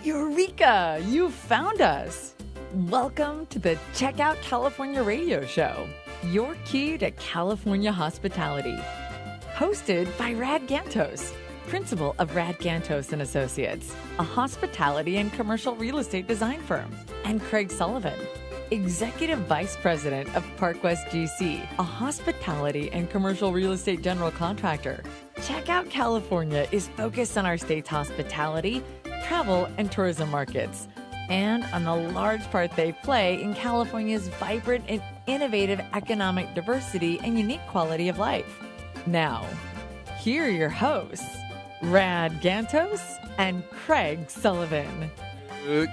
Eureka! You found us! Welcome to the Check Out California radio show, your key to California hospitality. Hosted by Rad Gantos, principal of Rad Gantos and Associates, a hospitality and commercial real estate design firm, and Craig Sullivan, executive vice president of Park West GC, a hospitality and commercial real estate general contractor. Check Out California is focused on our state's hospitality, travel, and tourism markets, and on the large part they play in California's vibrant and innovative economic diversity and unique quality of life. Now, here are your hosts, Rad Gantos and Craig Sullivan.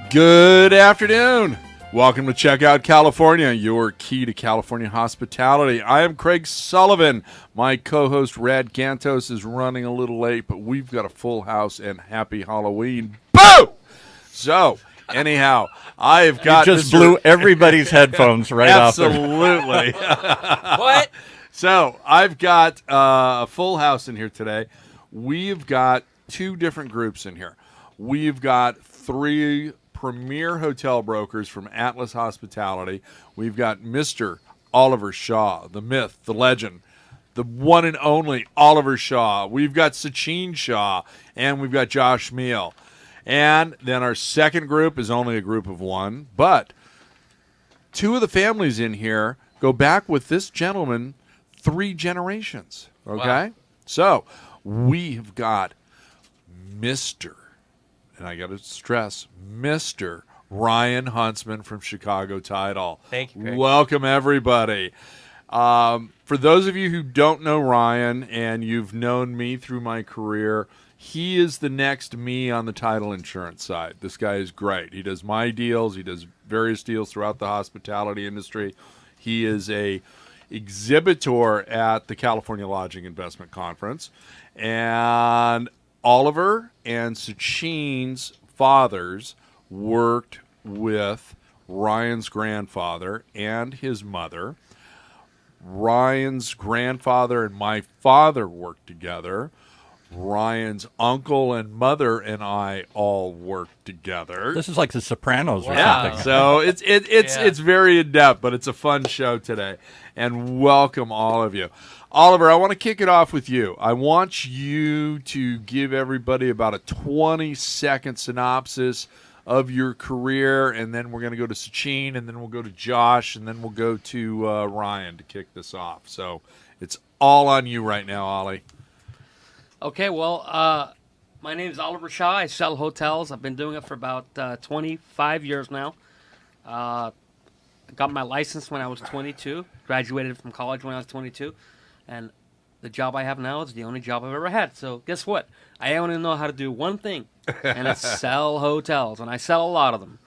Good afternoon. Welcome to Check Out California, your key to California hospitality. I am Craig Sullivan. My co-host Rad Gantos is running a little late, but we've got a full house and happy Halloween. Boo! So, anyhow, I've got... You just blew everybody's headphones right off. Absolutely. What? So, I've got a full house in here today. We've got two different groups in here. We've got three premier hotel brokers from Atlas Hospitality. We've got Mr. Oliver Shaw, the myth, the legend, the one and only Oliver Shaw. We've got Sachin Shah, and we've got Josh Meal. And then our second group is only a group of one, but two of the families in here go back with this gentleman 3 generations, okay? Wow. So we've got Mr., and I got to stress, Mr. Ryan Huntsman from Chicago Title. Thank you, Craig. Welcome, everybody. For those of you who don't know Ryan and you've known me through my career, he is the next me on the title insurance side. This guy is great. He does my deals. He does various deals throughout the hospitality industry. He is a exhibitor at the California Lodging Investment Conference. And Oliver and Sachin's fathers worked with Ryan's grandfather and his mother. Ryan's grandfather and my father worked together. Ryan's uncle and mother and I all worked together. This is like The Sopranos or Yeah, something. so it's very in depth, but it's a fun show today. And welcome all of you. Oliver, I want to kick it off with you. I want you to give everybody about a 20-second synopsis of your career, and then we're going to go to Sachin, and then we'll go to Josh, and then we'll go to Ryan to kick this off. So it's all on you right now, Ollie. Okay, well, my name is Oliver Shaw. I sell hotels. I've been doing it for about 25 years now. I got my license when I was 22, graduated from college when I was 22, and the job I have now is the only job I've ever had. So guess what? I only know how to do one thing, and it's sell hotels, and I sell a lot of them.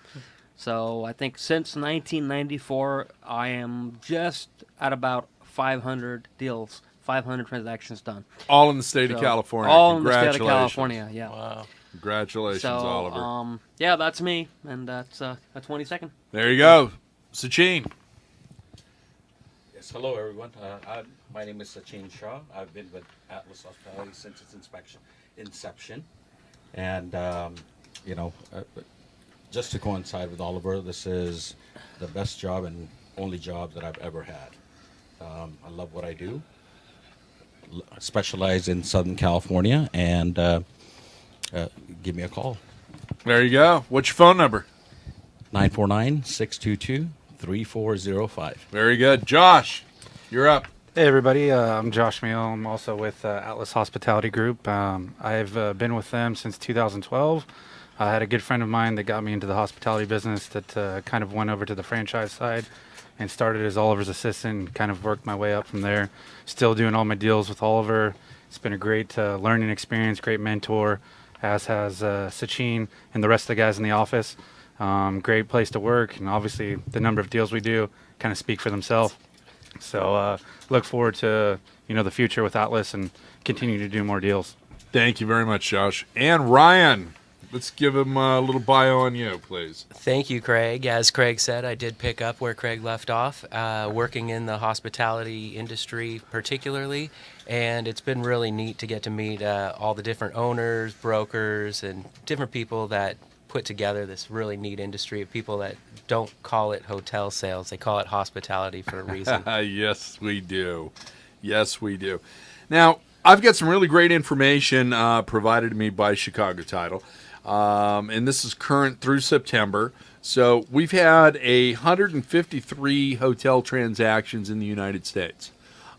So I think since 1994, I am just at about 500 deals. 500 transactions done. All in the state of California. All in the state of California, yeah. Wow. Congratulations, So, Oliver. yeah, that's me, and that's a 20-second. There you go. Sachin. Yes, hello everyone. My name is Sachin Shah. I've been with Atlas Hospitality since its inception. And, just to coincide with Oliver, this is the best job and only job that I've ever had. I love what I do. Specialize in Southern California, and give me a call. There you go. What's your phone number? 949-622-3405. Very good. Josh, you're up. Hey everybody, I'm Josh Meal. I'm also with Atlas Hospitality Group. I've been with them since 2012. I had a good friend of mine that got me into the hospitality business that kind of went over to the franchise side and started as Oliver's assistant and kind of worked my way up from there. Still doing all my deals with Oliver. It's been a great learning experience, great mentor, as has Sachin and the rest of the guys in the office. Great place to work, and obviously the number of deals we do kind of speak for themselves. So look forward to the future with Atlas and continue to do more deals. Thank you very much, Josh. And Ryan, let's give him a little bio on you, please. Thank you, Craig. As Craig said, I did pick up where Craig left off, working in the hospitality industry particularly, and it's been really neat to get to meet all the different owners, brokers, and different people that put together this really neat industry of people that don't call it hotel sales. They call it hospitality for a reason. Yes, we do. Yes, we do. Now, I've got some really great information provided to me by Chicago Title, and this is current through September. So we've had 153 hotel transactions in the United States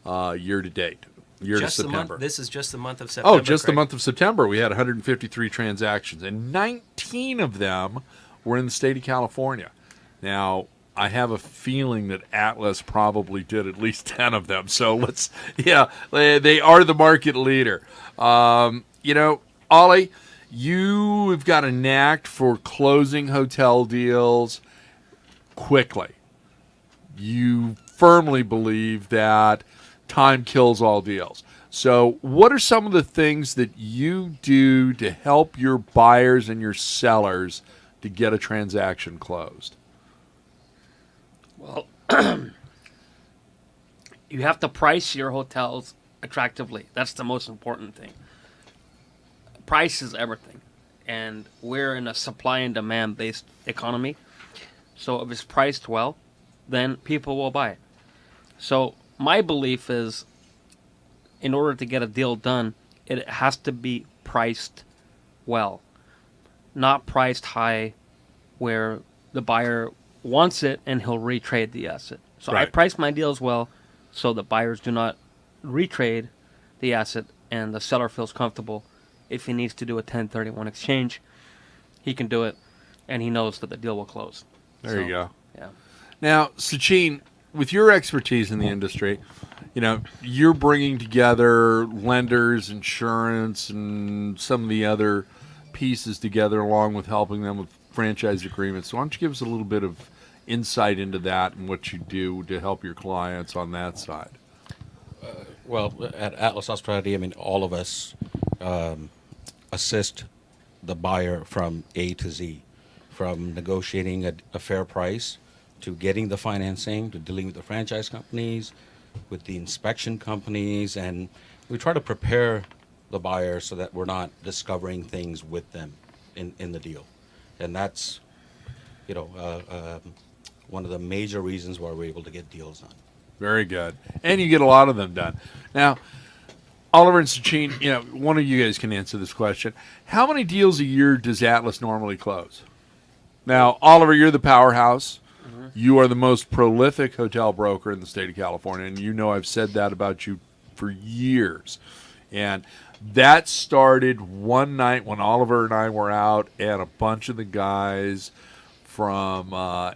year to date, year to September. This is just the month of September. Oh, just Craig. the month of September. We had 153 transactions, and 19 of them were in the state of California. Now, I have a feeling that Atlas probably did at least 10 of them. So they are the market leader. Ollie, you have got a knack for closing hotel deals quickly. You firmly believe that time kills all deals. So what are some of the things that you do to help your buyers and your sellers to get a transaction closed? Well, you have to price your hotels attractively. That's the most important thing. Price is everything. And we're in a supply and demand based economy. So if it's priced well, then people will buy it. So my belief is, in order to get a deal done, it has to be priced well, not priced high where the buyer wants it and he'll retrade the asset. So I Right. price my deals well so the buyers do not retrade the asset and the seller feels comfortable. If he needs to do a 1031 exchange, he can do it and he knows that the deal will close. There you go. Yeah. Now, Sachin, with your expertise in the industry, you're bringing together lenders, insurance, and some of the other pieces together along with helping them with franchise agreements. So why don't you give us a little bit of insight into that and what you do to help your clients on that side? Well, at Atlas Hospitality, all of us assist the buyer from A to Z, from negotiating a fair price to getting the financing, to dealing with the franchise companies, with the inspection companies, and we try to prepare the buyer so that we're not discovering things with them in the deal. And that's, one of the major reasons why we're able to get deals done. Very good. And you get a lot of them done. Now, Oliver and Sachin, one of you guys can answer this question. How many deals a year does Atlas normally close? Now, Oliver, you're the powerhouse. Mm-hmm. You are the most prolific hotel broker in the state of California, and I've said that about you for years. And that started one night when Oliver and I were out, and a bunch of the guys from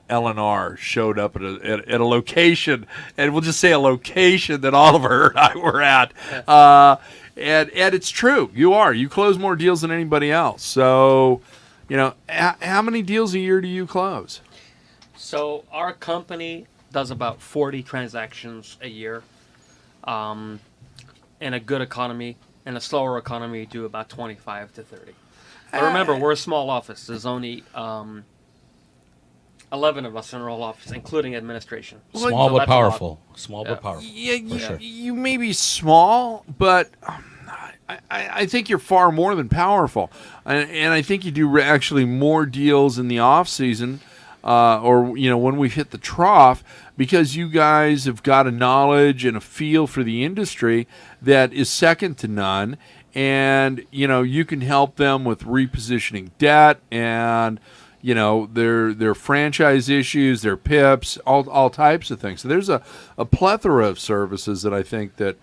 L&R showed up at a location, and we'll just say a location that Oliver and I were at. And it's true. You close more deals than anybody else. So, how many deals a year do you close? So our company does about 40 transactions a year. In a good economy. In a slower economy, do about 25 to 30. But remember, we're a small office. There's only 11 of us in our whole office, including administration. Small but powerful. Small Yeah. but powerful. Yeah, sure. you may be small, but I think you're far more than powerful. And I think you do actually more deals in the off season, or when we hit the trough, because you guys have got a knowledge and a feel for the industry that is second to none. And you can help them with repositioning debt and their franchise issues, their PIPs, all types of things. So there's a plethora of services that I think that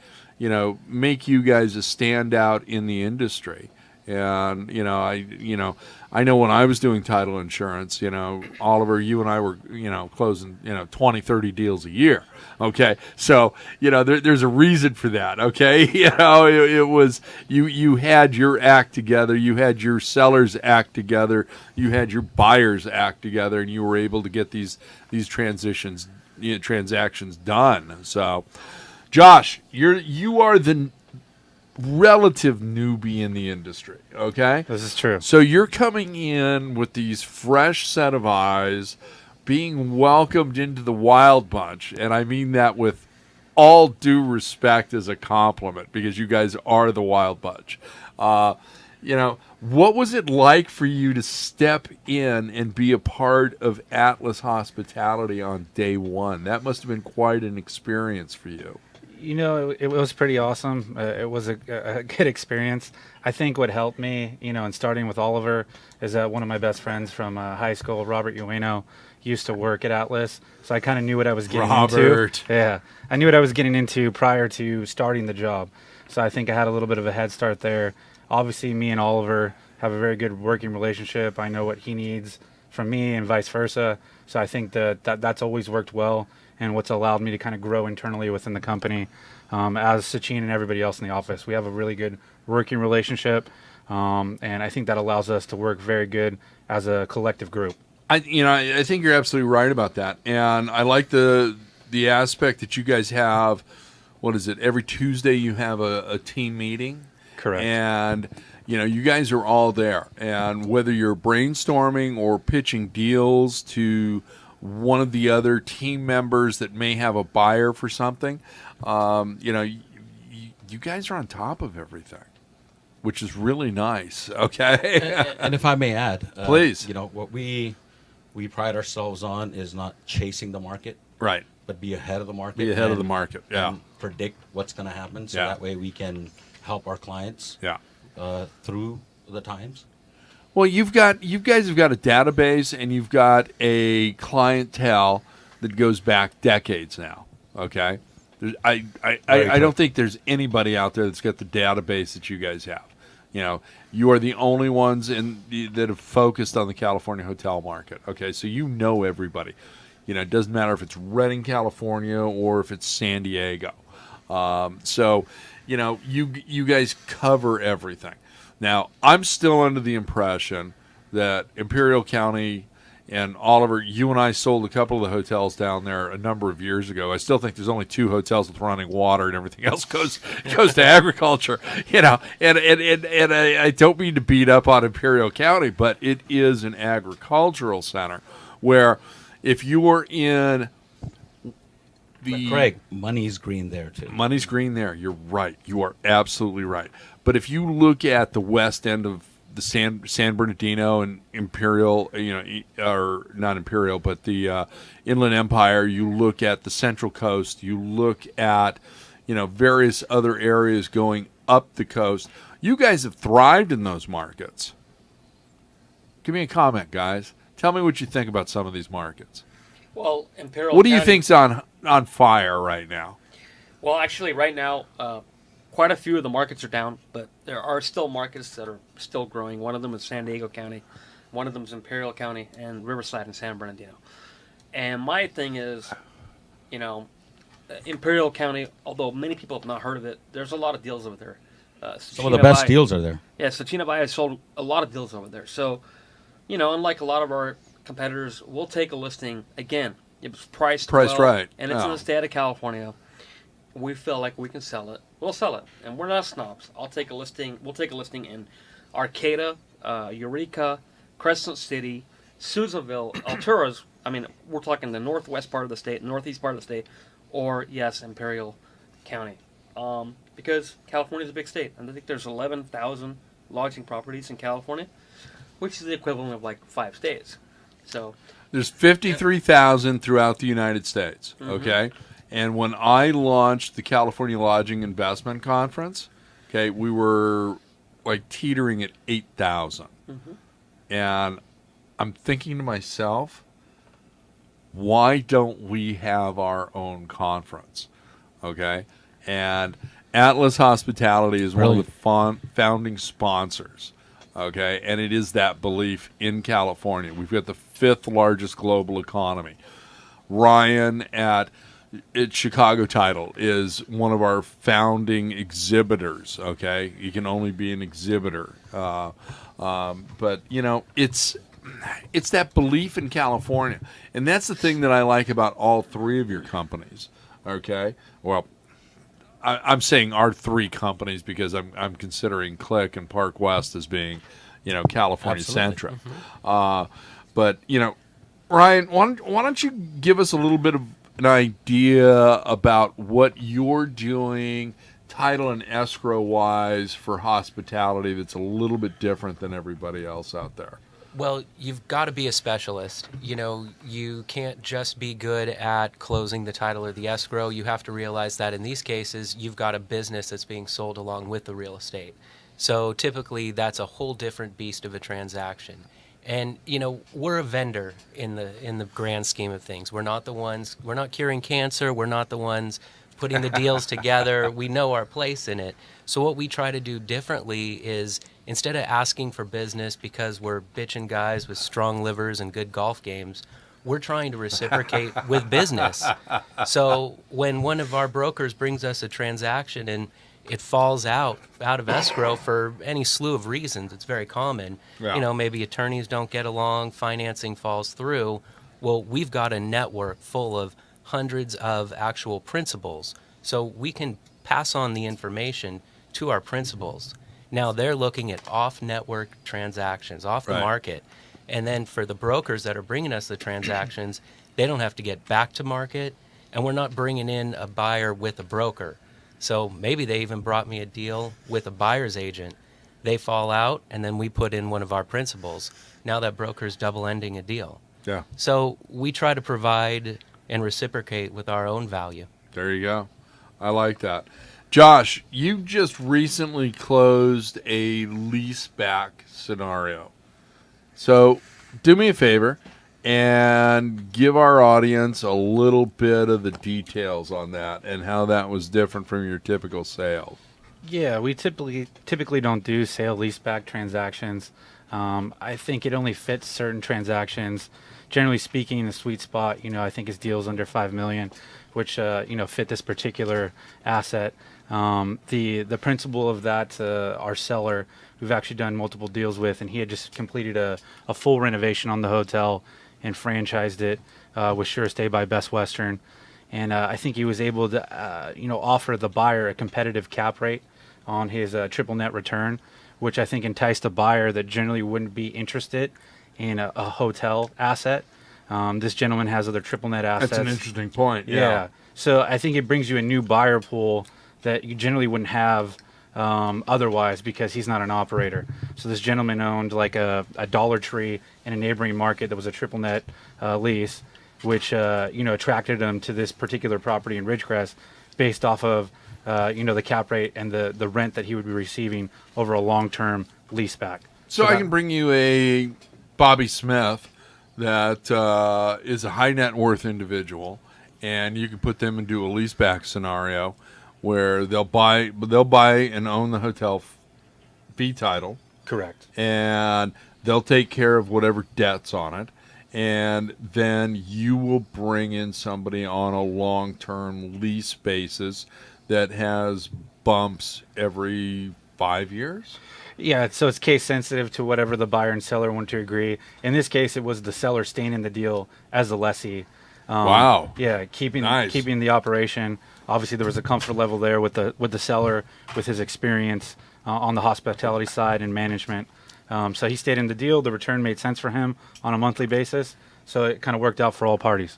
make you guys a standout in the industry. And I know when I was doing title insurance, Oliver, you and I were closing 20, 30 deals a year. Okay, so there's a reason for that. Okay, it was you had your act together, you had your sellers act together, you had your buyers act together, and you were able to get these transactions done. So, Josh, you are the relative newbie in the industry, okay? This is true. So you're coming in with these fresh set of eyes, being welcomed into the Wild Bunch, and I mean that with all due respect as a compliment, because you guys are the Wild Bunch. What was it like for you to step in and be a part of Atlas Hospitality on day one? That must have been quite an experience for you. You know, it was pretty awesome. It was a good experience. I think what helped me, you know, in starting with Oliver, is that one of my best friends from high school, Robert Ueno, used to work at Atlas. So I kind of knew what I was getting into. Yeah, I knew what I was getting into prior to starting the job. So I think I had a little bit of a head start there. Obviously, me and Oliver have a very good working relationship. I know what he needs from me and vice versa. So I think that's always worked well, and what's allowed me to kind of grow internally within the company. As Sachin and everybody else in the office, we have a really good working relationship, and I think that allows us to work very good as a collective group. I think you're absolutely right about that, and I like the aspect that you guys have. What is it? Every Tuesday you have a team meeting. Correct. And you guys are all there, and whether you're brainstorming or pitching deals to one of the other team members that may have a buyer for something, you guys are on top of everything, which is really nice. Okay. And if I may add, please, what we pride ourselves on is not chasing the market, right? But be ahead of the market. Be ahead of the market. Yeah. And predict what's going to happen, so that way we can help our clients. Yeah. Through the times. Well, you guys have got a database, and you've got a clientele that goes back decades now. Okay, I don't think there's anybody out there that's got the database that you guys have. You are the only ones that have focused on the California hotel market. Okay, so everybody. It doesn't matter if it's Redding, California, or if it's San Diego. You guys cover everything. Now, I'm still under the impression that Imperial County and Oliver, you and I sold a couple of the hotels down there a number of years ago. I still think there's only 2 hotels with running water, and everything else goes to agriculture. And I don't mean to beat up on Imperial County, but it is an agricultural center where if you are in But Craig, money's green there too. Money's green there. You're right. You are absolutely right. But if you look at the west end of the San Bernardino and Imperial, or not Imperial, but the Inland Empire, you look at the Central Coast, you look at, various other areas going up the coast. You guys have thrived in those markets. Give me a comment, guys. Tell me what you think about some of these markets. Well, Imperial What do you County- think's on fire right now? Well, actually, right now, quite a few of the markets are down, but there are still markets that are still growing. One of them is San Diego County, one of them is Imperial County, and Riverside and San Bernardino. And my thing is, Imperial County, although many people have not heard of it, there's a lot of deals over there. Some of the best deals are there. Yeah, Sachina Bay has sold a lot of deals over there. So, unlike a lot of our competitors, we'll take a listing, again, it was priced well, right. and it's in the state of California. We feel like we can sell it. We'll sell it, and we're not snobs. We'll take a listing in Arcata, Eureka, Crescent City, Susanville, Alturas. I mean, we're talking the northwest part of the state, northeast part of the state, or, yes, Imperial County. Because California is a big state, and I think there's 11,000 lodging properties in California, which is the equivalent of like 5 states. So there's 53,000 throughout the United States, Mm-hmm. okay? And when I launched the California Lodging Investment Conference, okay, we were like teetering at 8,000. Mm-hmm. And I'm thinking to myself, why don't we have our own conference? Okay? And Atlas Hospitality is one of the founding sponsors. Okay, and it is that belief in California. We've got the 5th largest global economy. Ryan at Chicago Title is one of our founding exhibitors. Okay, you can only be an exhibitor, but it's that belief in California, and that's the thing that I like about all 3 of your companies. Okay, well, I'm saying our 3 companies because I'm considering Click and Park West as being, California centric. Mm-hmm. But Ryan, why don't you give us a little bit of an idea about what you're doing? title and escrow wise for hospitality that's a little bit different than everybody else out there? Well, you've got to be a specialist. You can't just be good at closing the title or the escrow. You have to realize that in these cases, you've got a business that's being sold along with the real estate. So typically, that's a whole different beast of a transaction. And we're a vendor in the grand scheme of things. We're not curing cancer. We're not the ones putting the deals together. We know our place in it. So what we try to do differently is, instead of asking for business because we're bitchin' guys with strong livers and good golf games, we're trying to reciprocate with business. So when one of our brokers brings us a transaction and it falls out of escrow for any slew of reasons, it's very common. Yeah. Maybe attorneys don't get along, financing falls through. Well, we've got a network full of hundreds of actual principals. So we can pass on the information to our principals. Now they're looking at off-network transactions, off the Right. market. And then for the brokers that are bringing us the transactions, they don't have to get back to market, and we're not bringing in a buyer with a broker. So maybe they even brought me a deal with a buyer's agent. They fall out, and then we put in one of our principals. Now that broker's double-ending a deal. Yeah. So we try to provide and reciprocate with our own value. There you go. I like that. Josh, you just recently closed a leaseback scenario. So do me a favor and give our audience a little bit of the details on that and how that was different from your typical sale. Yeah, we typically don't do sale leaseback transactions. I think it only fits certain transactions. Generally speaking, the sweet spot, I think is deals under $5 million, which fit this particular asset. The principal of that, our seller, we've actually done multiple deals with, and he had just completed a full renovation on the hotel and franchised it with Sure Stay by Best Western. And I think he was able to, offer the buyer a competitive cap rate on his triple net return, which I think enticed a buyer that generally wouldn't be interested in a hotel asset. This gentleman has other triple net assets. That's an interesting point. Yeah. So I think it brings you a new buyer pool that you generally wouldn't have otherwise, because he's not an operator. So this gentleman owned like a Dollar Tree in a neighboring market that was a triple net lease, which attracted him to this particular property in Ridgecrest based off of the cap rate and the rent that he would be receiving over a long-term lease back. So I can bring you a Bobby Smith that is a high net worth individual, and you can put them into a leaseback scenario where they'll buy and own the hotel fee title. Correct. And they'll take care of whatever debt's on it, and then you will bring in somebody on a long-term lease basis that has bumps every 5 years. Yeah, so it's case sensitive to whatever the buyer and seller want to agree. In this case, it was the seller staying in the deal as the lessee. Wow. Yeah, keeping Nice. the operation. Obviously, there was a comfort level there with the seller, with his experience on the hospitality side and management. So he stayed in the deal. The return made sense for him on a monthly basis. So it kind of worked out for all parties.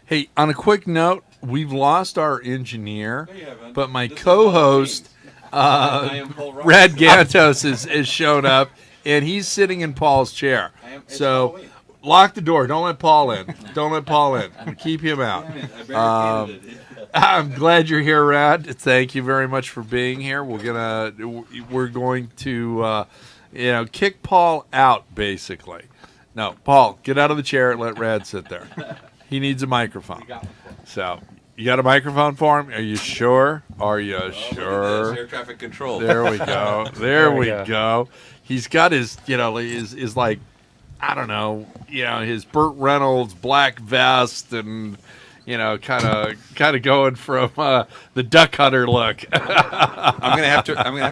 Hey, on a quick note, we've lost our engineer, but my co-host, Rad Gantos, has shown up, and he's sitting in Paul's chair. So lock the door. Don't let Paul in. Don't let Paul in. Keep him out. I'm glad you're here, Rad. Thank you very much for being here. We're going to kick Paul out, basically. No, Paul, get out of the chair and let Rad sit there. He needs a microphone. So, you got a microphone for him? Are you sure? Are you sure? Air traffic control. There we go. There we go. He's got his, his like, I don't know, his Burt Reynolds black vest and, kind of going from the Duck Hunter look. I'm gonna have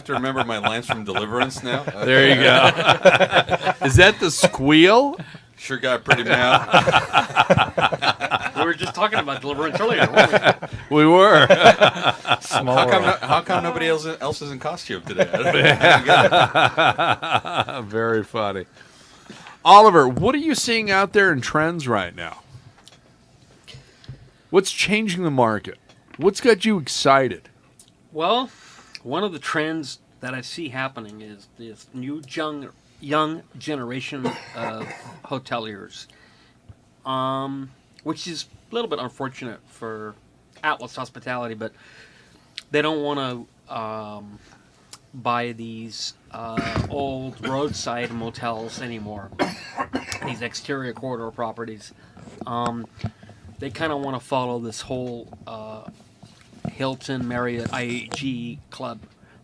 to remember my lines from Deliverance now. Okay. There you go. Is that the squeal? Sure got a pretty mouth. We were just talking about Deliverance earlier, weren't we? We were. How come nobody else is in costume today? I don't get it. Very funny. Oliver, what are you seeing out there in trends right now? What's changing the market? What's got you excited? Well, one of the trends that I see happening is this new young generation of hoteliers, which is a little bit unfortunate for Atlas Hospitality, but they don't want to buy these old roadside motels anymore, these exterior corridor properties. They kind of want to follow this whole Hilton, Marriott, IHG club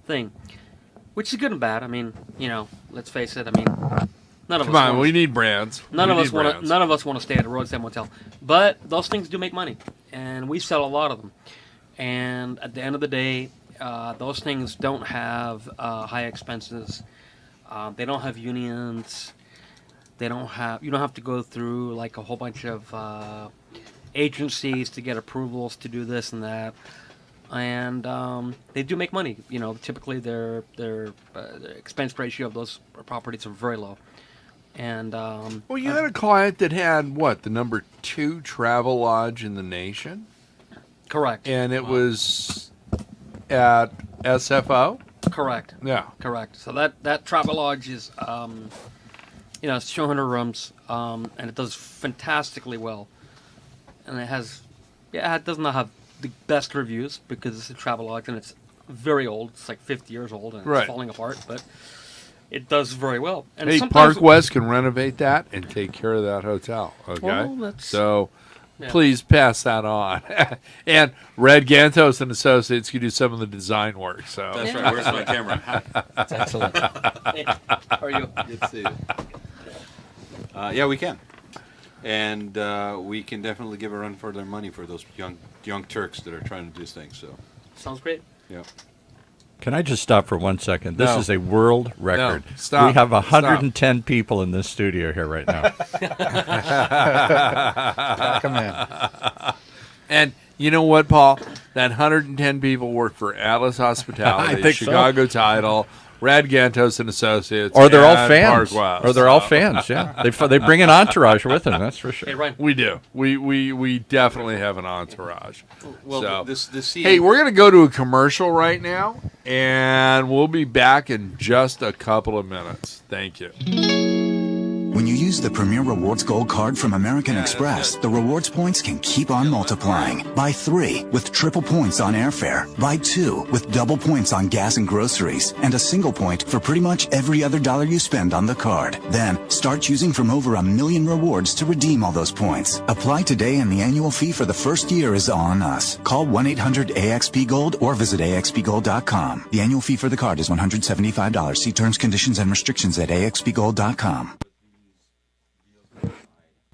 thing, which is good and bad. I mean, let's face it. I mean, none of us. We need brands. None of us want to stay at a roadside motel, but those things do make money, and we sell a lot of them. And at the end of the day, those things don't have high expenses. They don't have unions. You don't have to go through like a whole bunch of agencies to get approvals to do this and that. And they do make money. Typically their expense ratio of those properties are very low. And well, you had a client that had the number 2 travel lodge in the nation. Correct. And it was at SFO. Correct. Yeah. Correct. So that travel lodge is, it's 200 rooms, and it does fantastically well. And it does not have the best reviews because it's a travel lodge and it's very old. It's like 50 years old and it's falling apart, but it does very well. And hey, Park West can renovate that and take care of that hotel. Okay, well, please pass that on. And Red Gantos and Associates can do some of the design work. So that's right. Where's my camera? That's excellent. Hey, how are you? Good to see you. Yeah, we can. And we can definitely give a run for their money for those young Turks that are trying to do things. So sounds great. Yeah. Can I just stop for 1 second? This is a world record. No, stop. We have 110 people in this studio here right now. Come in. And you know what, Paul? That 110 people work for Atlas Hospitality, I think Chicago Title, Rad Gantos and Associates, or they're all and fans. Park West. Or they're all fans. Yeah, they bring an entourage with them. That's for sure. Hey, Ryan. We do. We definitely have an entourage. Well, So, hey, we're going to go to a commercial right now, and we'll be back in just a couple of minutes. Thank you. When you use the Premier Rewards Gold Card from American Express, the rewards points can keep on multiplying. Buy 3 with triple points on airfare. Buy 2 with double points on gas and groceries. And a single point for pretty much every other dollar you spend on the card. Then, start choosing from over 1 million rewards to redeem all those points. Apply today and the annual fee for the first year is on us. Call 1-800-AXP-GOLD or visit AXPGold.com. The annual fee for the card is $175. See terms, conditions, and restrictions at AXPGold.com.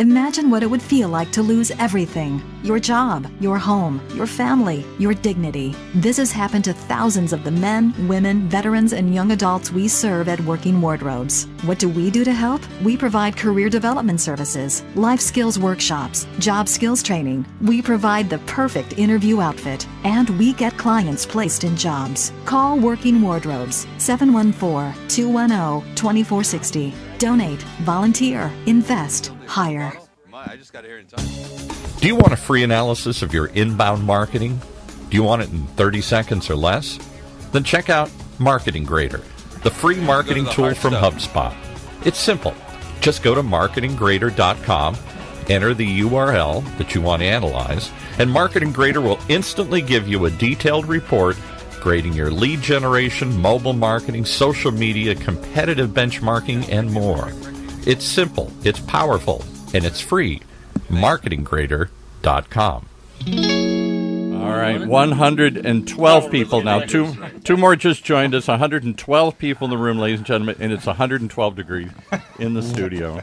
Imagine what it would feel like to lose everything. Your job, your home, your family, your dignity. This has happened to thousands of the men, women, veterans, and young adults we serve at Working Wardrobes. What do we do to help? We provide career development services, life skills workshops, job skills training. We provide the perfect interview outfit, and we get clients placed in jobs. Call Working Wardrobes, 714-210-2460. Donate, volunteer, invest, hire. I just got here in time. Do you want a free analysis of your inbound marketing? Do you want it in 30 seconds or less? Then check out Marketing Grader, the free marketing tool from HubSpot. It's simple. Just go to marketinggrader.com, enter the URL that you want to analyze, and Marketing Grader will instantly give you a detailed report grading your lead generation, mobile marketing, social media, competitive benchmarking, and more. It's simple, it's powerful, and it's free. MarketingGrader.com. All right, 112 people now. Two more just joined us. 112 people in the room, ladies and gentlemen, and it's 112 degrees in the studio.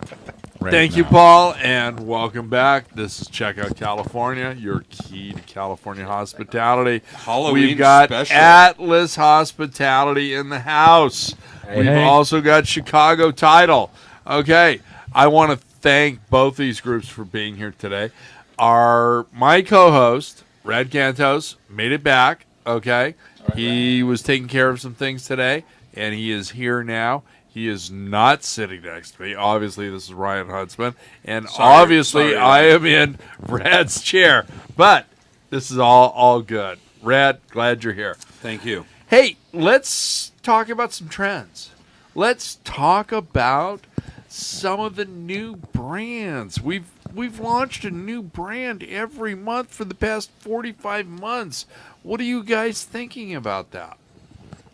Thank you, Paul, and welcome back. This is Check Out California, your key to California hospitality. Halloween We've got special. Atlas Hospitality in the house. We've also got Chicago Title. Okay, I want to thank both these groups for being here today. My co-host, Rad Gantos, made it back. Okay, he was taking care of some things today, and he is here now. He is not sitting next to me. Obviously, this is Ryan Huntsman. And obviously, I am in Rad's chair. But this is all good. Rad, glad you're here. Thank you. Hey, let's talk about some trends. Let's talk about some of the new brands. We've launched a new brand every month for the past 45 months. What are you guys thinking about that?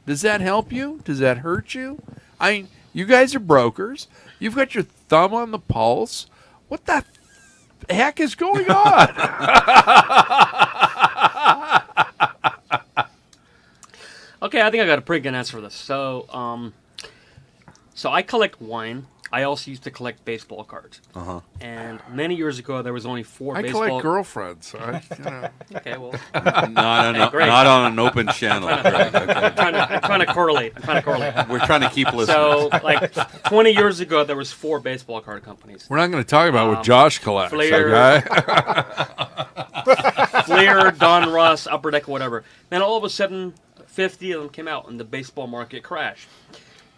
Does that help you? Does that hurt you? I mean, you guys are brokers. You've got your thumb on the pulse. What the heck is going on? Okay, I think I got a pretty good answer for this. So I collect wine. I also used to collect baseball cards. And many years ago, there was only 4 I baseball. collect girlfriends. So Okay, well, not on an open channel. Greg, okay. I'm trying to correlate. We're trying to keep listening. So, like 20 years ago, there was 4 baseball card companies. We're not going to talk about what Josh collects, Flair, okay? Flair, Don Ross, Upper Deck, whatever. Then all of a sudden, 50 of them came out, and the baseball market crashed.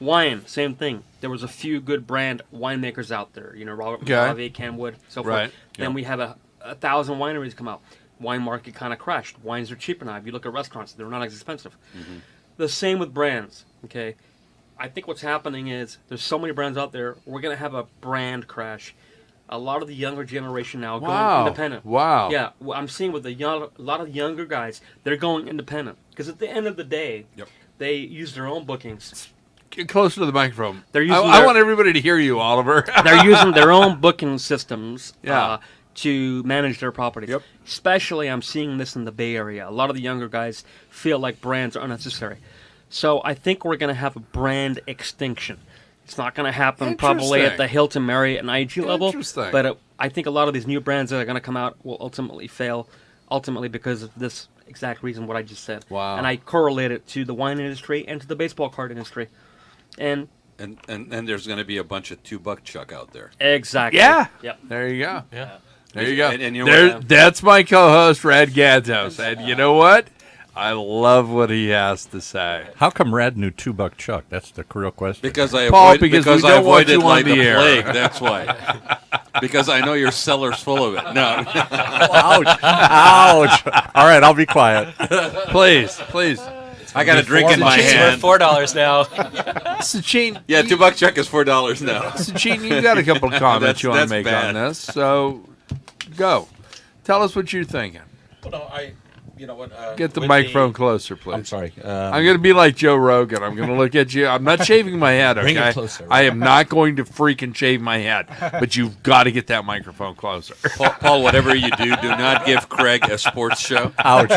Wine, same thing. There was a few good brand winemakers out there. You know, Robert McGarvey, Kenwood, so forth. Right. Then we have a 1,000 wineries come out. Wine market kind of crashed. Wines are cheaper now. If you look at restaurants, they're not as expensive. The same with brands, okay? I think what's happening is there's so many brands out there, we're going to have a brand crash. A lot of the younger generation now going independent. Wow. Yeah, I'm seeing with a lot of younger guys, they're going independent. Because at the end of the day, they use their own bookings. Get closer to the microphone. They're using I want everybody to hear you, Oliver. They're using their own booking systems to manage their properties. Especially, I'm seeing this in the Bay Area. A lot of the younger guys feel like brands are unnecessary. So I think we're going to have a brand extinction. It's not going to happen probably at the Hilton, Marriott, and IG level. But I think a lot of these new brands that are going to come out will ultimately fail, because of this exact reason, what I just said. Wow. And I correlate it to the wine industry and to the baseball card industry. And there's going to be a bunch of $2 Chuck out there. Exactly. Yeah. Yep. There you go. Yeah. There you go. And you know that's my co-host, Rad Gantos. And you know what? I love what he has to say. How come Rad knew $2 Chuck? That's the real question. Because I Paul, avoided, because we don't want you on like the the air. plague. That's why. Because I know your cellar's full of it. No. Ouch. Ouch. All right, I'll be quiet. Please. I got a drink in my hand. We're $4 now. Sachin. Yeah, $2 Chuck is $4 now. Sachin, you got a couple of comments you want to make bad. on this. So, go. Tell us what you're thinking. Well, no, you know what? Get the microphone closer, please. I'm sorry. I'm going to be like Joe Rogan. I'm going to look at you. I'm not shaving my head, okay? Bring it closer. I am not going to freaking shave my head. But you've got to get that microphone closer. Paul, whatever you do not give Craig a sports show. Ouch.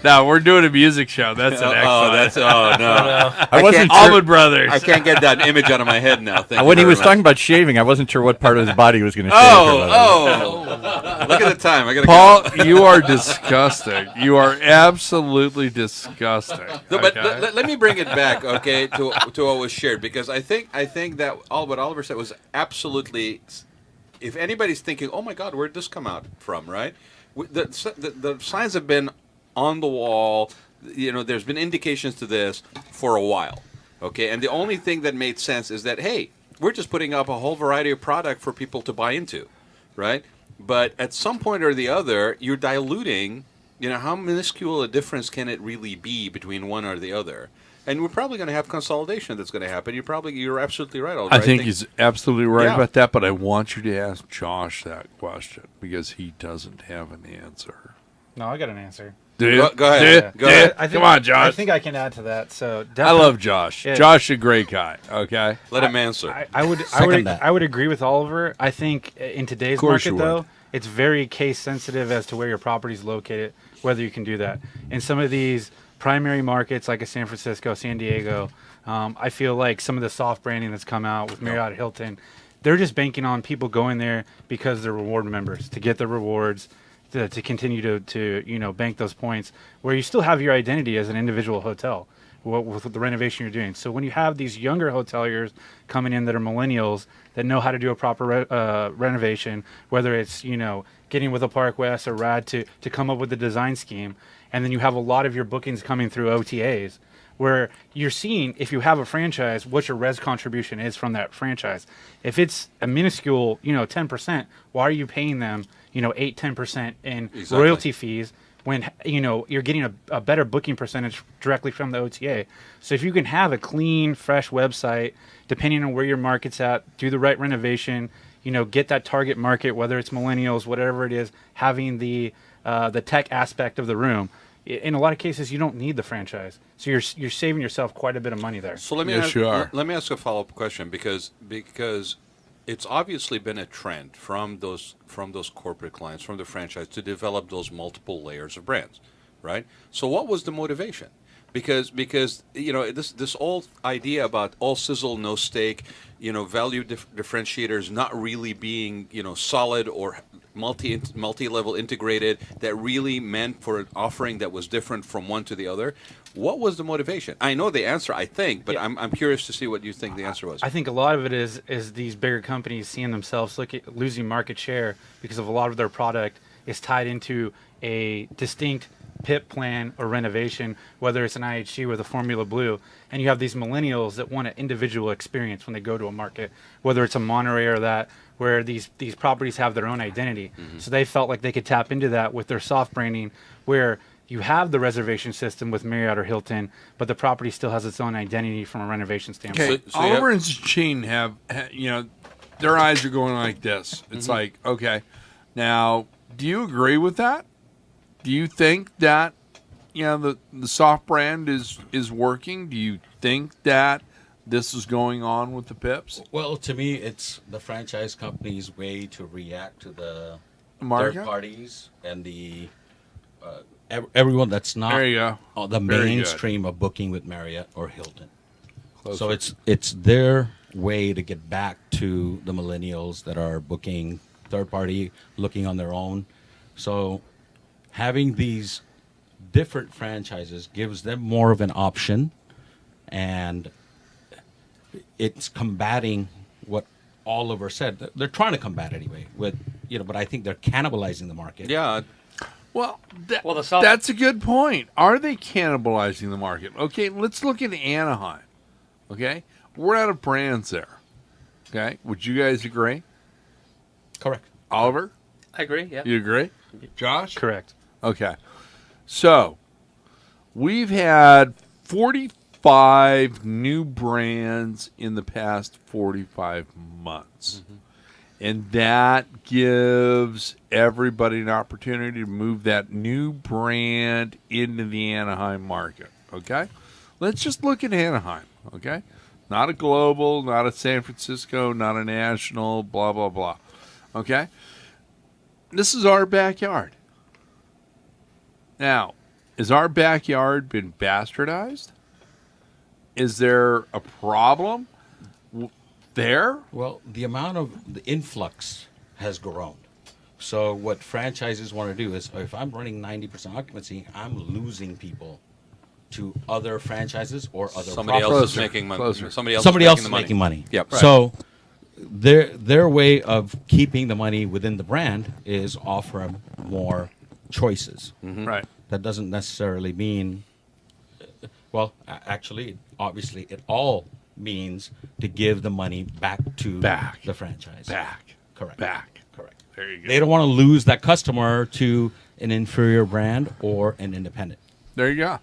No, we're doing a music show. That's an excellent. No. I wasn't Almond Brothers. I can't get that image out of my head now. When he was talking about shaving, I wasn't sure what part of his body he was going to shave. Look at the time. I gotta Paul, you are disgusting. You are absolutely disgusting. No, but okay? let me bring it back, okay, to what was shared, because I think that all what Oliver said was absolutely. If anybody's thinking, oh my God, where did this come out from, right? The signs have been on the wall. You know, there's been indications to this for a while, okay. And the only thing that made sense is that, hey, we're just putting up a whole variety of product for people to buy into, right? But at some point or the other, you're diluting. You know, how minuscule a difference can it really be between one or the other? And we're probably going to have consolidation that's going to happen. You're absolutely right, Oliver. I think he's absolutely right Yeah. about that, but I want you to ask Josh that question because he doesn't have an answer. No, I got an answer. Do you? Go ahead. Do you? I think, Come on, Josh. I think I can add to that. So I love Josh. Yeah. Josh is a great guy. Okay. Let him answer. I would agree with Oliver. I think in today's course market, you would. though, it's very case sensitive as to where your property is located, whether you can do that. In some of these primary markets, like a San Francisco, San Diego, I feel like some of the soft branding that's come out with Marriott, Hilton, they're just banking on people going there because they're reward members to get the rewards. To continue to bank those points where you still have your identity as an individual hotel with the renovation you're doing. So when you have these younger hoteliers coming in that are millennials that know how to do a proper renovation, whether it's getting with a Park West or Rad to come up with a design scheme, and then you have a lot of your bookings coming through OTAs where you're seeing, if you have a franchise, what your res contribution is from that franchise. If it's a minuscule 10%, why are you paying them 8-10% in royalty fees when you're getting a better booking percentage directly from the OTA. So if you can have a clean, fresh website, depending on where your market's at, do the right renovation, get that target market, whether it's millennials, whatever it is, having the tech aspect of the room. In a lot of cases, you don't need the franchise, so you're saving yourself quite a bit of money there. So let me ask a follow-up question because it's obviously been a trend from those corporate clients, from the franchise, to develop those multiple layers of brands, right? So what was the motivation? Because this old idea about all sizzle no steak, value differentiators not really being solid or multi-level integrated, that really meant for an offering that was different from one to the other. What was the motivation? I know the answer, I think, but I'm curious to see what you think the answer was. I think a lot of it is these bigger companies seeing themselves losing market share because of a lot of their product is tied into a distinct PIP plan or renovation, whether it's an IHG with a Formula Blue, and you have these millennials that want an individual experience when they go to a market, whether it's a Monterey or that, where these properties have their own identity. So they felt like they could tap into that with their soft branding, where you have the reservation system with Marriott or Hilton, but the property still has its own identity from a renovation standpoint. Okay, Oliver and Shane have, their eyes are going like this. It's like, okay, now, do you agree with that? Do you think that, the soft brand is working? Do you think that this is going on with the PIPs? Well, to me, it's the franchise company's way to react to the market? Third parties and the everyone that's not the mainstream of booking with Marriott or Hilton. Closer. So it's their way to get back to the millennials that are booking third party, looking on their own. So having these different franchises gives them more of an option, and it's combating what Oliver said. They're trying to combat anyway but I think they're cannibalizing the market. Yeah. Well, that's a good point. Are they cannibalizing the market? Okay, let's look at Anaheim. Okay, we're out of brands there. Okay, would you guys agree? Correct. Oliver? I agree, yeah. You agree? Josh? Correct. Okay. So, we've had 45 new brands in the past 45 months. And that gives everybody an opportunity to move that new brand into the Anaheim market. Okay? Let's just look at Anaheim. Okay? Not a global, not a San Francisco, not a national, blah, blah, blah. Okay? This is our backyard. Now, has our backyard been bastardized? Is there a problem there? Well, the amount of the influx has grown. So what franchises want to do is, if I'm running 90% occupancy, I'm losing people to other franchises or other somebody else is making money. Somebody else is making money. Yep. Right. So their way of keeping the money within the brand is offer them more choices. Right. That doesn't necessarily mean, well, actually, obviously, it all means to give the money back to the franchise. Correct. Correct. There you go. They don't want to lose that customer to an inferior brand or an independent. There you go.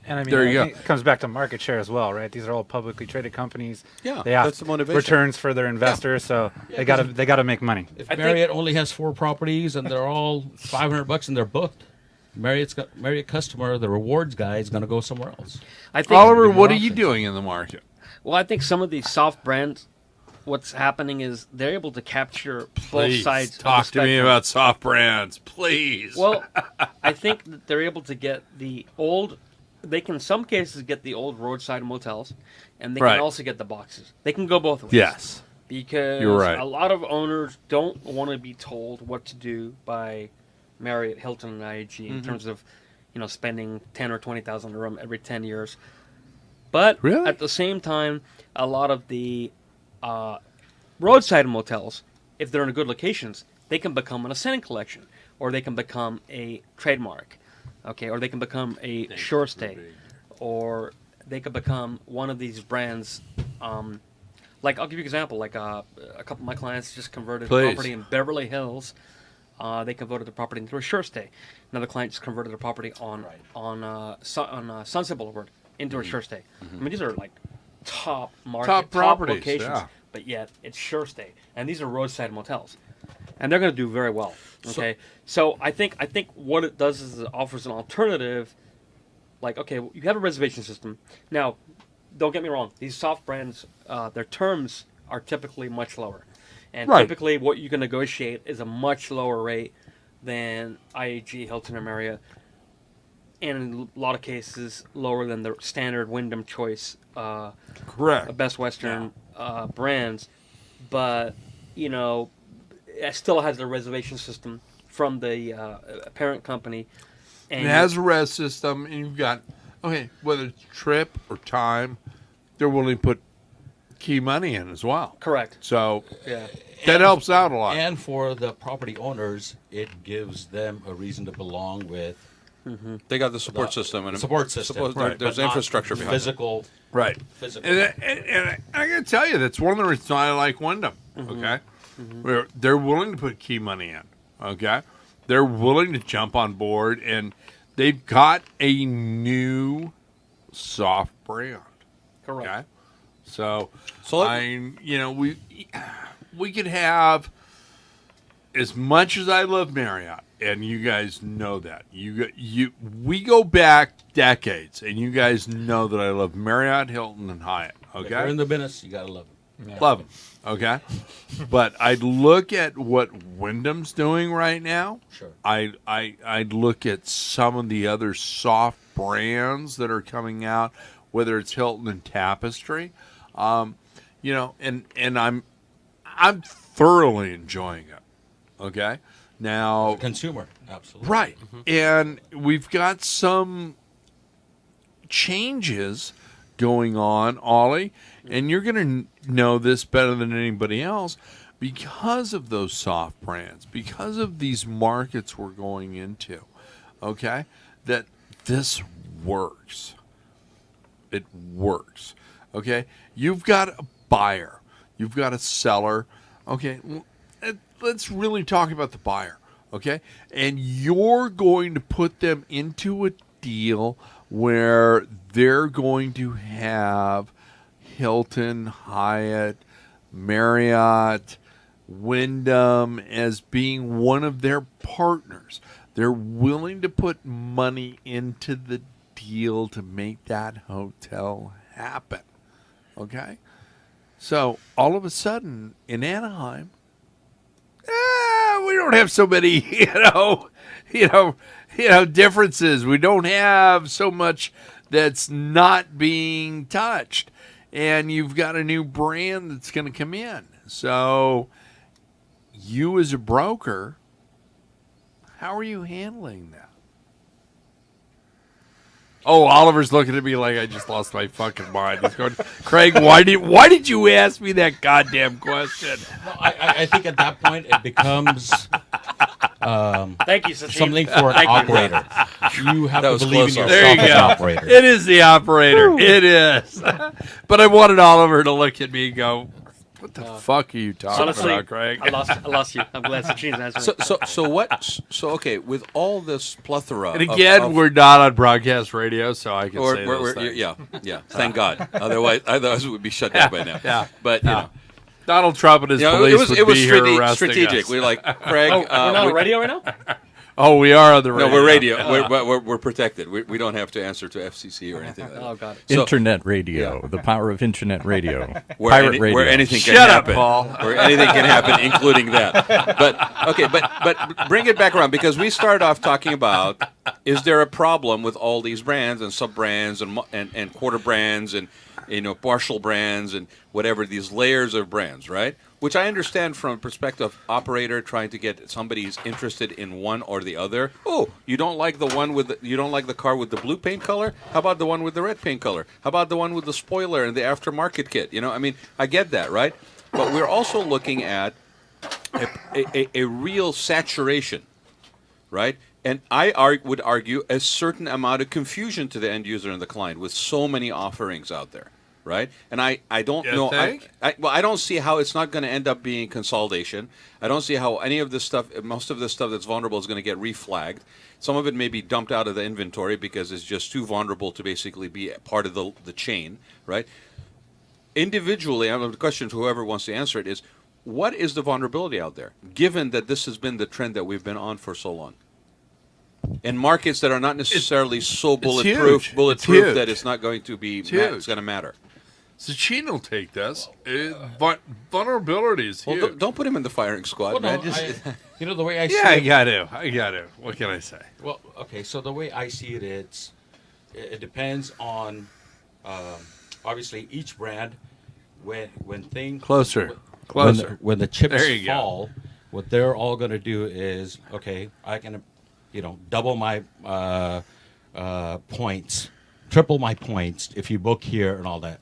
And I mean, I think it comes back to market share as well, right? These are all publicly traded companies. Yeah, they have that's the motivation. Returns for their investors, so they gotta make money. If Marriott only has 4 properties and they're all $500 and they're booked, Marriott customer, the rewards guy, is going to go somewhere else. I think, Oliver, what are you doing in the market? Well, I think some of these soft brands, what's happening is they're able to capture both sides. Talk to me about soft brands, please. Well, I think that they're able to get the old. They can, in some cases, get the old roadside motels, and they can also get the boxes. They can go both ways. Yes. Because you're right. A lot of owners don't want to be told what to do by Marriott, Hilton, and IHG in terms of, spending $10,000 or $20,000 a room every 10 years. But at the same time, a lot of the roadside motels, if they're in good locations, they can become an Ascendant Collection, or they can become a trademark. Okay, or they can become a Shore Stay, or they could become one of these brands. Like, I'll give you an example. Like a couple of my clients just converted property in Beverly Hills they converted the property into a sure stay. Another client just converted the property on Sunset Boulevard into a sure stay. I mean, these are like top market, Top properties, locations, yeah. but yet it's sure stay, and these are roadside motels, and they're going to do very well. Okay, so I think what it does is it offers an alternative. Like, okay, you have a reservation system now. Don't get me wrong; these soft brands, their terms are typically much lower. And typically what you can negotiate is a much lower rate than IAG, Hilton, or Marriott. And in a lot of cases, lower than the standard Wyndham Choice, Best Western brands. But, you know, it still has the reservation system from the parent company. And it has a res system, and you've got, whether it's trip or time, they're willing to put key money in as well. Correct. So that helps out a lot. And for the property owners, it gives them a reason to belong with. They got the support system and support system. There's infrastructure behind physical. Right. Physical. And I got to tell you, that's one of the reasons I like Wyndham. Okay, where they're willing to put key money in. Okay, they're willing to jump on board, and they've got a new soft brand. Correct. Okay? So we could have, as much as I love Marriott, and you guys know that we go back decades, and you guys know that I love Marriott, Hilton, and Hyatt. Okay, If you're in the business, you gotta love them. Yeah. Love them. Okay, but I'd look at what Wyndham's doing right now. Sure. I'd look at some of the other soft brands that are coming out, whether it's Hilton and Tapestry. And I'm thoroughly enjoying it. Okay, now consumer, absolutely right, and we've got some changes going on, Ollie, and you're going to know this better than anybody else because of those soft brands, because of these markets we're going into. Okay, that this works. It works. Okay, you've got a buyer, you've got a seller. Okay, let's really talk about the buyer. Okay, and you're going to put them into a deal where they're going to have Hilton, Hyatt, Marriott, Wyndham as being one of their partners. They're willing to put money into the deal to make that hotel happen. Okay? So all of a sudden in Anaheim, we don't have so many, differences. We don't have so much that's not being touched. And you've got a new brand that's going to come in. So you as a broker, how are you handling that? Oh, Oliver's looking at me like I just lost my fucking mind. He's going, Craig, why did you ask me that goddamn question? Well, I think at that point it becomes thank you, Sachin. something for an operator. You have to believe in yourself there you as go. an operator. It is the operator. It is. But I wanted Oliver to look at me and go, what the fuck are you talking about, Craig? I lost you. I'm glad Sachin's answering. So okay, with all this plethora, And again, we're not on broadcast radio, so I can say we're, those we're, things. yeah. Thank God. Otherwise, it would be shut down by now. Yeah. But you know, Donald Trump and his police would be here arresting strategic. us. We're like, Craig. We're not on radio right now? Oh, we are on the radio. No, we're radio. We're protected. We don't have to answer to FCC or anything like that. Oh, got it. So- Internet radio, the power of internet radio, Where pirate radio. where anything can Shut up, happen. Paul. Where anything can happen, including that. But bring it back around, because we started off talking about, is there a problem with all these brands and sub brands and quarter brands and partial brands and whatever, these layers of brands, right? Which I understand from a perspective of operator trying to get somebody who's interested in one or the other. Oh, you don't like the car with the blue paint color? How about the one with the red paint color? How about the one with the spoiler and the aftermarket kit? I get that, right? But we're also looking at a real saturation, right? And I would argue a certain amount of confusion to the end user and the client with so many offerings out there, right? And I don't You know. think? I don't see how it's not going to end up being consolidation. I don't see how any of this stuff, most of this stuff that's vulnerable, is going to get reflagged. Some of it may be dumped out of the inventory because it's just too vulnerable to basically be part of the chain, right? Individually, I have a question to whoever wants to answer it is, what is the vulnerability out there, given that this has been the trend that we've been on for so long? In markets that are not necessarily so bulletproof huge. that it's not going to be, It's it's going to matter. Sachin will take this. Vulnerability is huge. Well, don't put him in the firing squad, Well, man. no, you know the way I see Yeah, it. I got to. What can I say? Well, okay. So the way I see it, it depends on obviously each brand. When things Closer. when the chips There you go. fall, what they're all going to do is, okay, I can, double my points, triple my points if you book here and all that.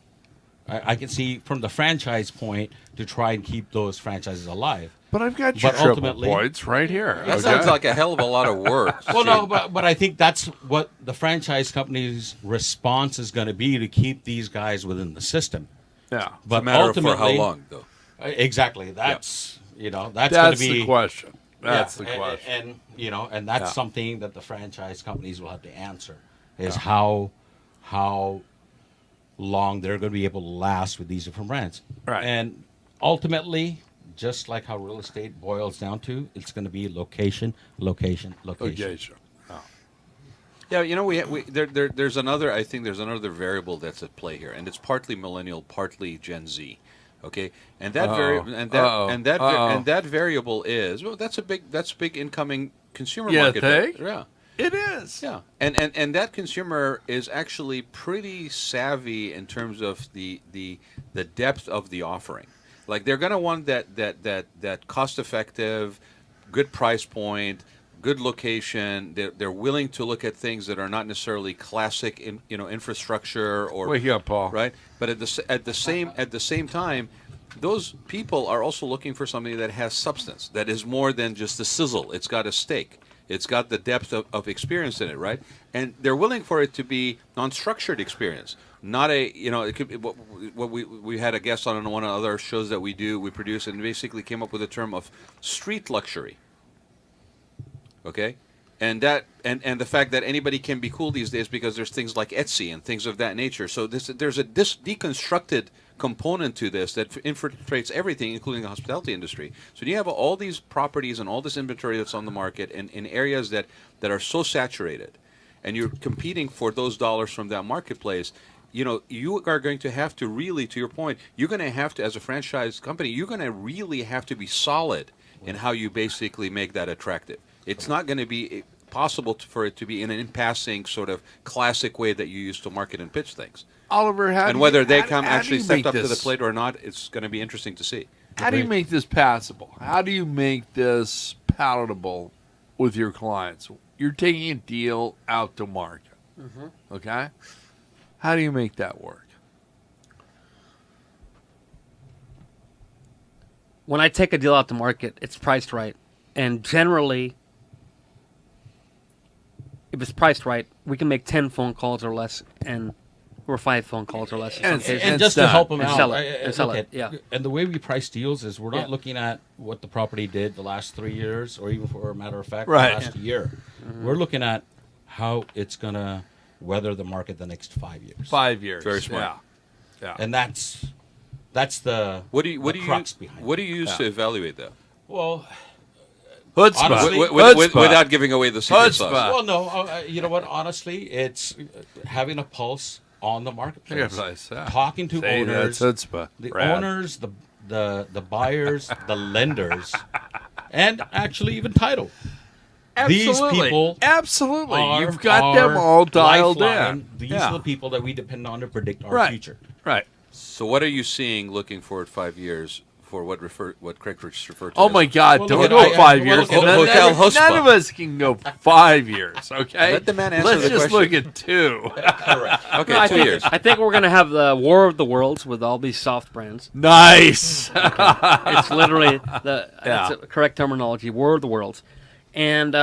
I can see from the franchise point to try and keep those franchises alive. But I've got your But triple ultimately- points right here. That okay? sounds like a hell of a lot of work. Well, no, but I think that's what the franchise company's response is going to be to keep these guys within the system. Yeah. But a matter of ultimately, for how long, though? Exactly. That's that's going to That's be the question. That's yeah, the question. And that's Yeah. something that the franchise companies will have to answer is how long they're going to be able to last with these different brands. Right. And ultimately, just like how real estate boils down to, it's going to be location, location, location. Location. Yeah, there's another. I think there's another variable that's at play here, and it's partly millennial, partly Gen Z. Okay, and that that variable is that's a big incoming consumer You market. think? Yeah. It is. Yeah, and that consumer is actually pretty savvy in terms of the depth of the offering. Like they're going to want that cost effective, good price point, good location. They're willing to look at things that are not necessarily classic infrastructure or Wake up, Paul. right. But at the same time, those people are also looking for something that has substance, that is more than just the sizzle. It's got a steak. It's got the depth of experience in it, right? And they're willing for it to be non-structured experience, not a it could be what we had a guest on one of the other shows that we produce, and basically came up with a term of street luxury. Okay, and the fact that anybody can be cool these days because there's things like Etsy and things of that nature. So there's a deconstructed component to this that infiltrates everything, including the hospitality industry. So you have all these properties and all this inventory that's on the market in areas that are so saturated, and you're competing for those dollars from that marketplace. You are going to have to really, to your point, you're going to have to, as a franchise company, you're going to really have to be solid in how you basically make that attractive. It's not going to be possible for it to be in an in-passing sort of classic way that you used to market and pitch things. Oliver, And whether they come actually stepped up to the plate or not, it's going to be interesting to see. How do you make this passable? How do you make this palatable with your clients? You're taking a deal out to market. Mm-hmm. Okay? How do you make that work? When I take a deal out to market, it's priced right. And generally, if it's priced right, we can make 10 phone calls or less, or 5 phone calls or less. in some cases. And just to help them And out, sell it. And sell it, yeah. And the way we price deals is we're not Yeah. looking at what the property did the last 3 years, or even for a matter of fact, Right. the last year. Mm-hmm. We're looking at how it's going to weather the market the next 5 years. 5 years. Very smart. Yeah. And that's the What do you crux behind what do you use Yeah. to evaluate that? Well, Chutzpah. Honestly, Without giving away the secret sauce. well, no, you know what? Honestly, it's having a pulse on the marketplace, talking to Say that, owners, chutzpah, the Brad. owners, the buyers, the lenders, and actually even title. These Absolutely. people, Absolutely. are You've got them our all dialed lifeline. in. These Yeah. are the people that we depend on to predict our Right. future. Right. So what are you seeing looking forward 5 years for what Craig just referred to? Oh as- my God! Well, Don't look, go I- 5 well, years. look, None, Hotel none Chutzpah. of us can go 5 years. Okay. Let the man answer Let's the just question. look at 2. Okay, No, I 2 think, years. I think we're going to have the War of the Worlds with all these soft brands. Nice. It's literally Yeah. that's a correct terminology, War of the Worlds. And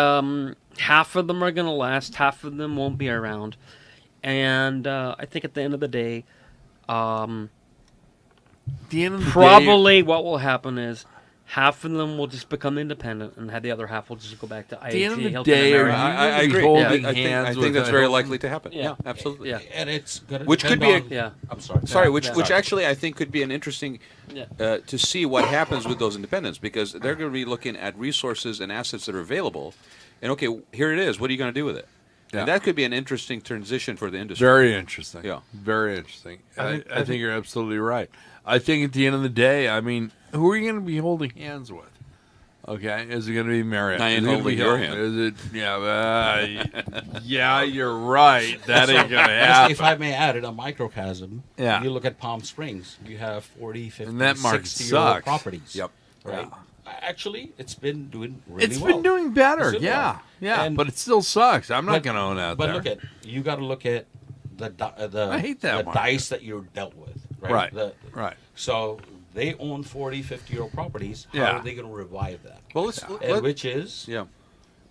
half of them are going to last, half of them won't be around. And I think at the end of the day, At the end of the day, Probably what will happen is half of them will just become independent, and the other half will just go back to IHG. at the end of the Hilton, day, are you American. I agree. holding I hands think with that's a very Hilton? likely to happen. Yeah, absolutely. Yeah. And it's going to Which could be I'm sorry. Sorry, which Yeah. actually I think could be an interesting to see what happens with those independents, because they're going to be looking at resources and assets that are available, and okay, here it is. What are you going to do with it? Yeah. And that could be an interesting transition for the industry. Very interesting. Yeah. Very interesting. I I think you're absolutely right. I think at the end of the day, I mean, who are you going to be holding hands with? Okay, is it going to be Marriott? I ain't Is it gonna holding be your Hilton? hand. Is it? Yeah, yeah, you're right. That ain't going to Honestly, happen. if I may add, in a microcosm, Yeah. you look at Palm Springs, you have 40, 50, And that market 60-year-old sucks. properties. Yep. Right? Actually, it's been doing really It's well. been doing better. It's doing Yeah, well. yeah, And- but it still sucks. I'm not but- going to own out But there. look at, you got to look at the I hate that the market. dice that you're dealt with. Right. Right, The- right. So they own 40, 50-year-old properties. How Yeah. are they going to revive that? Well, let's And which is yeah.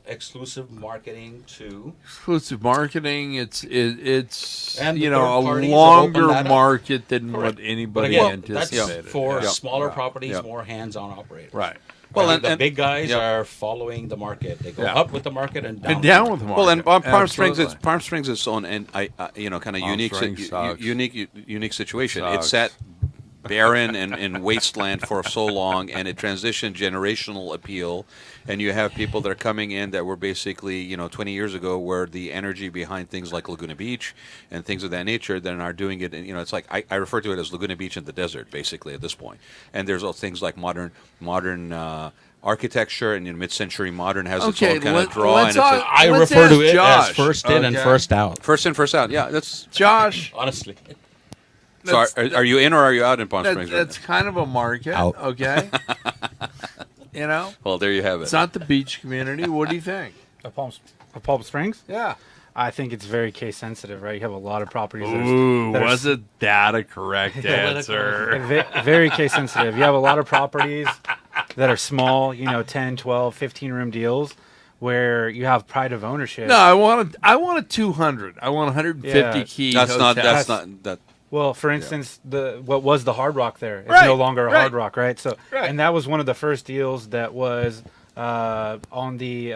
exclusive marketing to Exclusive marketing. It's And the you know, third a parties have longer opened that up. market than Correct. what anybody But again, anticipated. that's for Yeah. smaller Yeah. properties, Yeah. more hands-on operators. Right. Well, Right? and the big guys yeah. are following the market. They go Yeah. up with the market and down, And down with the market. Well, and Palm Springs, Absolutely. Palm Springs is its own, and you know, kind of Palm unique, Springs sucks. unique situation. Sucks. It's sat barren and wasteland for so long, and it transitioned generational appeal. And you have people that are coming in that were basically, 20 years ago, were the energy behind things like Laguna Beach and things of that nature. That are doing it. And, it's like I refer to it as Laguna Beach in the desert, basically at this point. And there's all things like modern. Architecture and mid-century modern has its own kind of draw. let's And it's talk- I let's refer to ask it Josh, as first in and okay? first out. first in, first out. Yeah, that's. Josh. Honestly. So are you in or are you out in Palm That, Springs? right that's kind of a market. Out. Okay. now? Well, there you have it. It's not the beach community. What do you think? Of Palm Springs? Yeah. I think it's very case sensitive, right? You have a lot of properties. Ooh, that are wasn't that a correct answer? very case sensitive. You have a lot of properties that are small, 10, 12, 15 room deals where you have pride of ownership. No, I want a 200. I want 150 Yeah. key. That's not. hotel. That's not. That. Well, for instance, what was the Hard Rock there is Right, no longer a right. Hard Rock, right? So, Right. and that was one of the first deals that was on the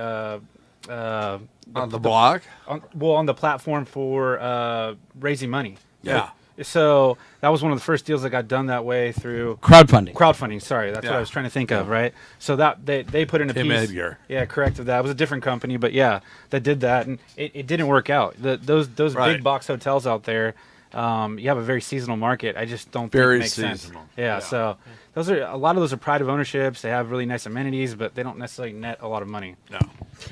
on the block. on the platform for raising money. Yeah. So that was one of the first deals that got done that way through Crowdfunding. Sorry, that's what Yeah. I was trying to think of, right? So that they put in a Tim piece. Edgar. Yeah, correct. Of that, it was a different company, but yeah, that did that, and it didn't work out. Those Right. big box hotels out there, you have a very seasonal market. I just don't Very think it makes seasonal. sense. Yeah, so those are a lot of those are pride of ownerships. They have really nice amenities, but they don't necessarily net a lot of money. No.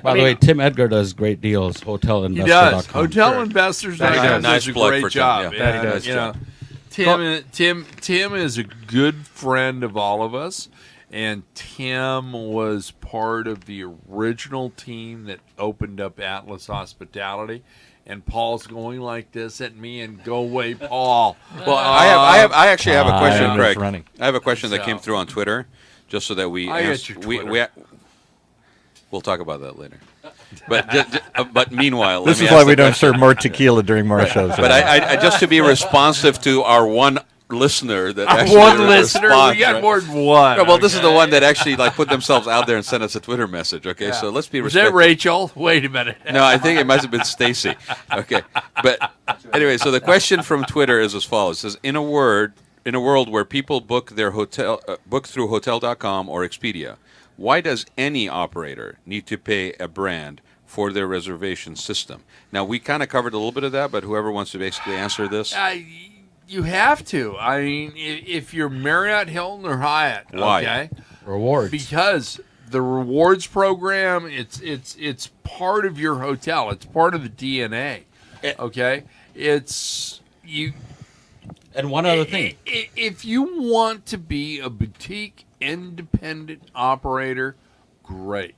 By the way, Tim Edgar does great deals. He Hotelinvestor.com. does. Hotelinvestors.com does Nice a plug great for Tim, job. yeah. That he And, does. You know, Tim is a good friend of all of us, and Tim was part of the original team that opened up Atlas Hospitality. And Paul's going like this at me, and go away, Paul. Well, I actually have a question, Time is Craig. running. I have a question that So- came through on Twitter, just so that we. I got answer- your Twitter. We'll talk about that later. But meanwhile, This let me is ask why the we don't question. serve more tequila during more shows. But I just to be responsive to our one listener that actually One listener? responds, We got right? more than one. Yeah, well, this is the one that actually put themselves out there and sent us a Twitter message. Okay, Yeah. so let's be Was that respectful. Rachel? Wait a minute. No, I think it must have been Stacy. Okay, but anyway, so the question from Twitter is as follows: it says, in a world where people book their hotel book through Hotel.com or Expedia, why does any operator need to pay a brand for their reservation system? Now, we kind of covered a little bit of that, but whoever wants to basically answer this, You have to. I mean, if you're Marriott, Hilton, or Hyatt, Why? okay, Rewards. because the rewards program, it's part of your hotel. It's part of the DNA. Okay, it's you. And one other thing. If you want to be a boutique independent operator, great.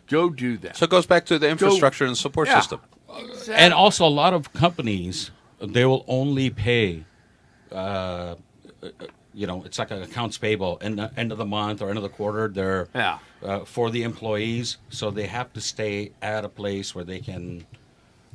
Go do that. so it goes back to the infrastructure and support Yeah. system. Exactly. And also, a lot of companies, they will only pay, it's like an accounts payable in the end of the month or end of the quarter. They're Yeah. for the employees, so they have to stay at a place where they can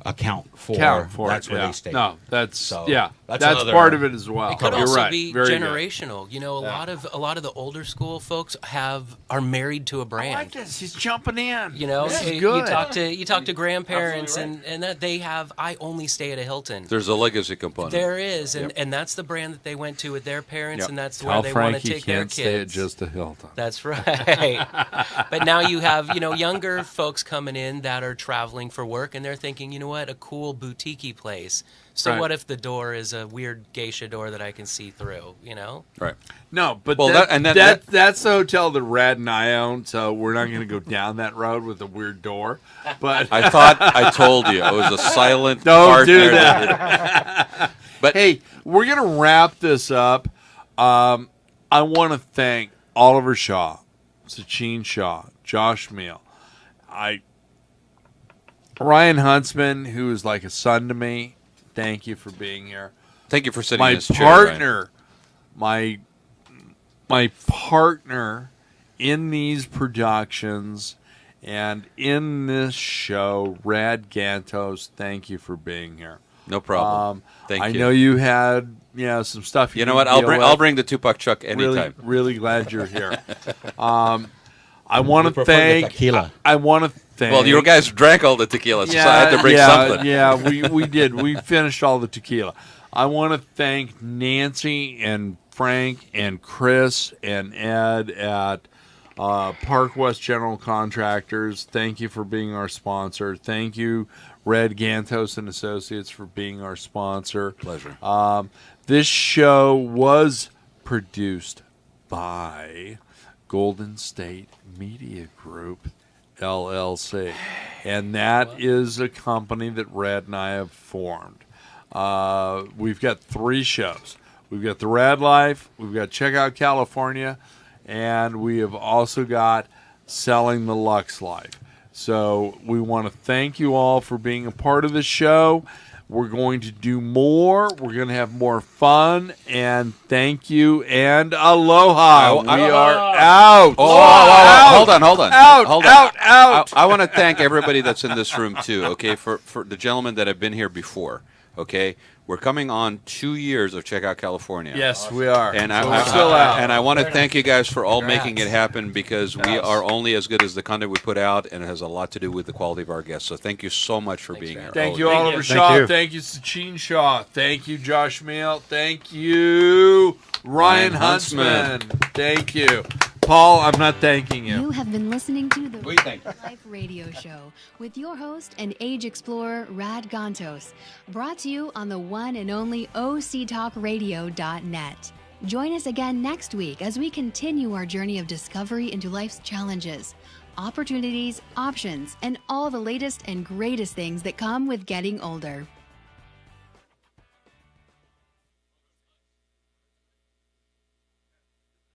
account for that's where yeah. they stay. No, that's So, that's another- part of it as well. It could You're also right. be Very good. generational. You know, a lot of the older school folks are married to a brand. I like this. He's jumping in. You know, This is you good. talk to grandparents, Absolutely and that they have. I only stay at a Hilton. There's a legacy component. There is, and that's the brand that they went to with their parents, Yep. and that's Tell where they Frank want to he take their can't stay at kids. just a Hilton. That's right. But now you have, younger folks coming in that are traveling for work, and they're thinking, you know what, a cool boutique-y place. So Right. what if the door is a weird geisha door that I can see through, Right. No, but Well, that's the hotel that Rad and I own, so we're not going to go down that road with a weird door. But I thought I told you it was a silent don't partner. do that. But hey, we're going to wrap this up. I want to thank Oliver Shaw, Sachin Shah, Josh Meal, Ryan Huntsman, who is like a son to me. Thank you for being here. Thank you for sitting My in this chair, Ryan. partner, my partner in these productions and in this show, Rad Gantos. Thank you for being here. No problem. Thank I you. know you had some stuff. You know what? I'll bring the Tupac Chuck anytime. Really glad you're here. I want to prefer the thank tequila. I want to thank. Well, you guys drank all the tequila, so I had to bring something. Yeah, we did. We finished all the tequila. I want to thank Nancy and Frank and Chris and Ed at Park West General Contractors. Thank you for being our sponsor. Thank you, Red Gantos and Associates, for being our sponsor. Pleasure. This show was produced by Golden State Media Group, LLC. And that is a company that Rad and I have formed. We've got 3 shows. We've got The Rad Life, we've got Check Out California, and we have also got Selling the Lux Life. So we want to thank you all for being a part of the show. We're going to do more. We're going to have more fun. And thank you and aloha. We are out. Hold on. Out. I want to thank everybody that's in this room too. Okay, for the gentlemen that have been here before. Okay, we're coming on 2 years of Check Out California. Yes, we are. And we're still out. And I want to thank you guys for all making it happen, because we are only as good as the content we put out, and it has a lot to do with the quality of our guests. So thank you so much for being here. Thank you, Oliver Shaw. Thank you, Sachin Shah. Thank you, Josh Meal. Thank you, Ryan Huntsman. Thank you. Paul, I'm not thanking you. You have been listening to the We thank you. Life Radio Show with your host and age explorer, Rad Gantos. Brought to you on the one and only OCTalkRadio.net. Join us again next week as we continue our journey of discovery into life's challenges, opportunities, options, and all the latest and greatest things that come with getting older.